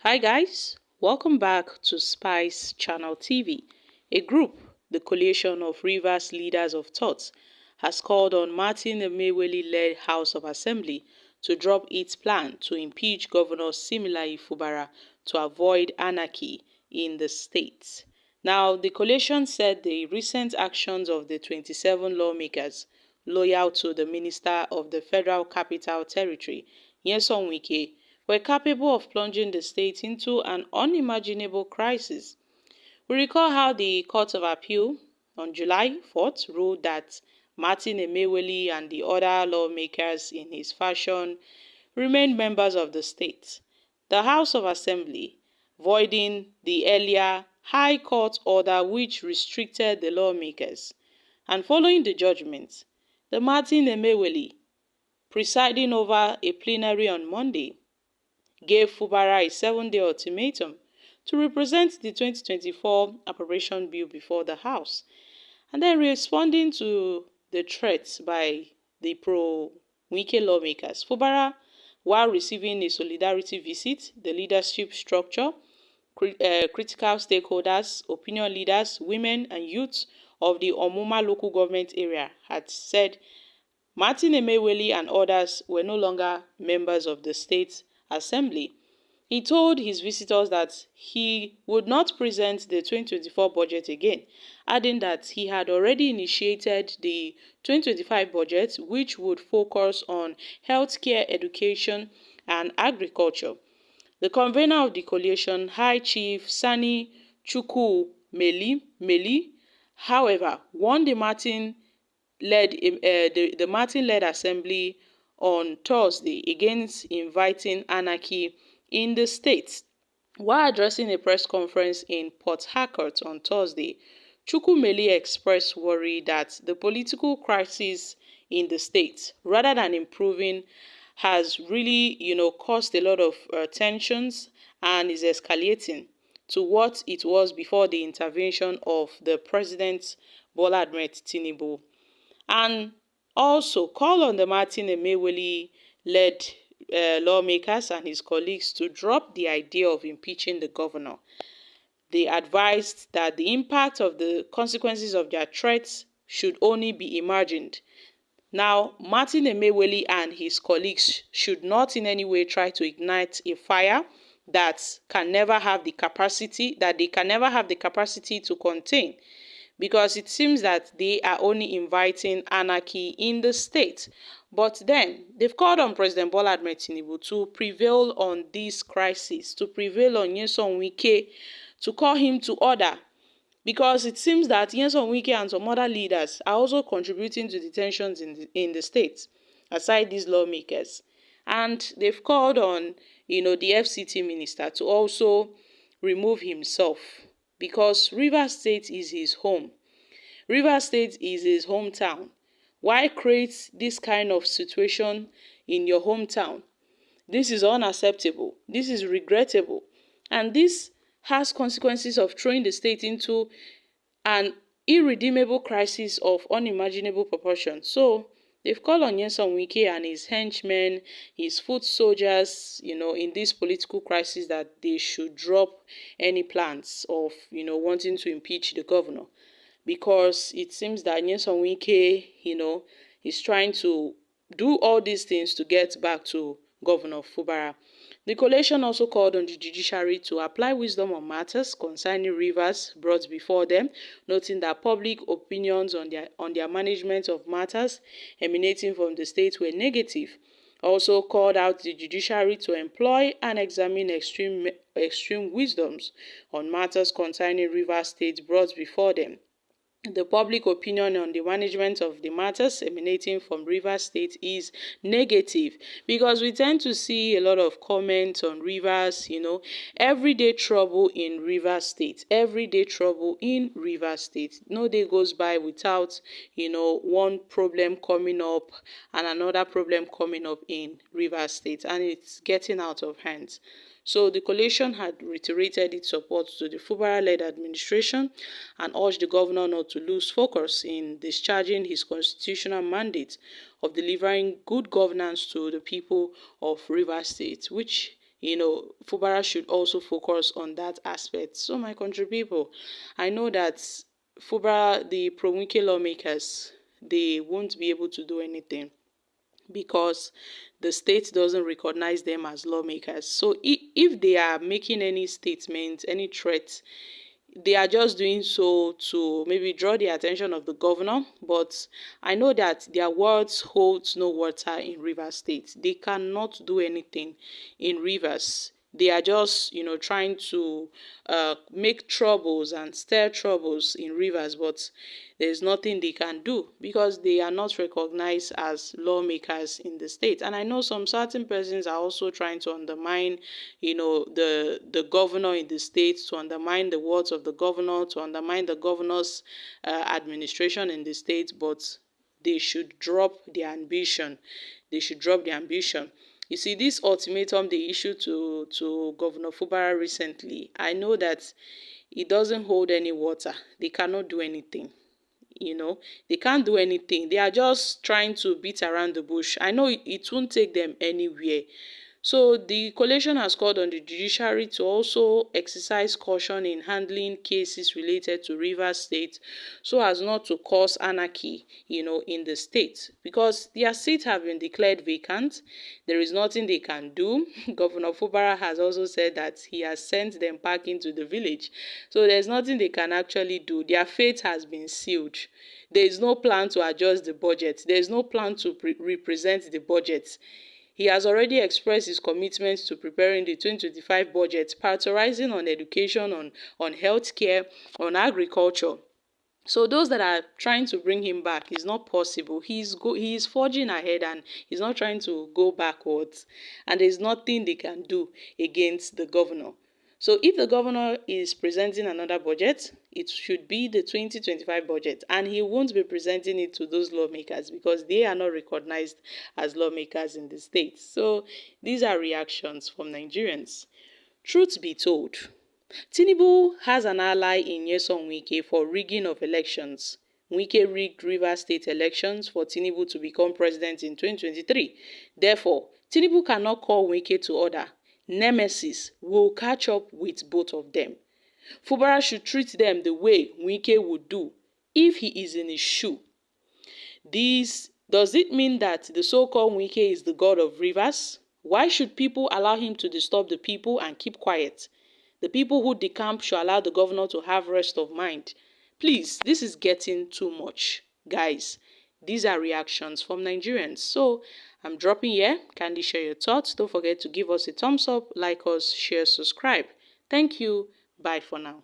Hi guys, welcome back to Spice Channel TV. A group, the Coalition of Rivers Leaders of Thought, has called on Martin Emeweli-led House of Assembly to drop its plan to impeach Governor Similayi Fubara to avoid anarchy in the state. Now, the coalition said the recent actions of the 27 lawmakers loyal to the Minister of the Federal Capital Territory, Nyesom Wike, were capable of plunging the state into an unimaginable crisis. We recall how the Court of Appeal on July 4th ruled that Martin Emeweli and the other lawmakers in his faction remained members of the state. The House of Assembly, voiding the earlier High Court order which restricted the lawmakers. And following the judgment, the Martin Emeweli, presiding over a plenary on Monday, gave Fubara a 7-day ultimatum to represent the 2024 appropriation bill before the House. And then responding to the threats by the pro-Wike lawmakers, Fubara, while receiving a solidarity visit, the leadership structure, critical stakeholders, opinion leaders, women and youth of the Omuma local government area had said Martin Emeweli and others were no longer members of the state assembly. He told his visitors that he would not present the 2024 budget again, adding that he had already initiated the 2025 budget, which would focus on healthcare, education, and agriculture. The convener of the coalition, High Chief Sani Meli, however, warned the Martin-led assembly on Thursday against inviting anarchy in the state. While addressing a press conference in Port Harcourt on Thursday, Chukwumeli expressed worry that the political crisis in the state, rather than improving, has really, caused a lot of tensions and is escalating to what it was before the intervention of the President Bola Ahmed Tinubu. And also call on the Martin Emeweli-led lawmakers and his colleagues to drop the idea of impeaching the governor. They advised that the impact of the consequences of their threats should only be imagined. Now, Martin Emeweli and his colleagues should not in any way try to ignite a fire that they can never have the capacity to contain, because it seems that they are only inviting anarchy in the state. But then, they've called on President Bola Ahmed Tinubu to prevail on this crisis, to prevail on Nyesom Wike, to call him to order, because it seems that Nyesom Wike and some other leaders are also contributing to the tensions in the state, aside these lawmakers. And they've called on, the FCT minister to also remove himself, because Rivers State is his home. Rivers State is his hometown. Why create this kind of situation in your hometown? This is unacceptable. This is regrettable. And this has consequences of throwing the state into an irredeemable crisis of unimaginable proportions. So they've called on Nyesom Wike and his henchmen, his foot soldiers, in this political crisis, that they should drop any plans of, wanting to impeach the governor. Because it seems that Nyesom Wike, is trying to do all these things to get back to Governor Fubara. The coalition also called on the judiciary to apply wisdom on matters concerning rivers brought before them, noting that public opinions on their management of matters emanating from the state were negative. Also called out the judiciary to employ and examine extreme wisdoms on matters concerning Rivers State brought before them. The public opinion on the management of the matters emanating from Rivers State is negative, because we tend to see a lot of comments on Rivers, everyday trouble in Rivers State, everyday trouble in Rivers State. No day goes by without, one problem coming up and another problem coming up in Rivers State, and it's getting out of hand. So the coalition had reiterated its support to the Fubara-led administration and urged the governor not to lose focus in discharging his constitutional mandate of delivering good governance to the people of Rivers State, which Fubara should also focus on that aspect. So my country people, I know that Fubara, the Pro-Wike lawmakers, they won't be able to do anything because the state doesn't recognize them as lawmakers. So if they are making any statement, any threat, they are just doing so to maybe draw the attention of the governor. But I know that their words hold no water in Rivers State. They cannot do anything in Rivers. They are just, trying to make troubles and stir troubles in Rivers, but there's nothing they can do because they are not recognized as lawmakers in the state. And I know some certain persons are also trying to undermine, the governor in the state, to undermine the words of the governor, to undermine the governor's administration in the state, but they should drop their ambition. They should drop their ambition. You see, this ultimatum they issued to Governor Fubara recently, I know that it doesn't hold any water. They cannot do anything. They can't do anything. They are just trying to beat around the bush. I know it won't take them anywhere. So the coalition has called on the judiciary to also exercise caution in handling cases related to Rivers State so as not to cause anarchy, in the state, because their seats have been declared vacant. There is nothing they can do. Governor Fubara has also said that he has sent them back into the village. So there's nothing they can actually do. Their fate has been sealed. There is no plan to adjust the budget. There is no plan to represent the budget. He has already expressed his commitment to preparing the 2025 budget, prioritizing on education, on healthcare, on agriculture. So those that are trying to bring him back is not possible. He is forging ahead and he's not trying to go backwards. And there's nothing they can do against the governor. So if the governor is presenting another budget, it should be the 2025 budget. And he won't be presenting it to those lawmakers because they are not recognized as lawmakers in the state. So these are reactions from Nigerians. Truth be told, Tinubu has an ally in Nyesom Wike for rigging of elections. Wike rigged Rivers State elections for Tinubu to become president in 2023. Therefore, Tinubu cannot call Wike to order. Nemesis will catch up with both of them. Fubara should treat them the way Wike would do if he is in his shoe. Does it mean that the so-called Wike is the god of rivers? Why should people allow him to disturb the people and keep quiet? The people who decamp should allow the governor to have rest of mind. Please, this is getting too much. Guys, these are reactions from Nigerians. So, I'm dropping here. Kindly share your thoughts. Don't forget to give us a thumbs up, like us, share, subscribe. Thank you. Bye for now.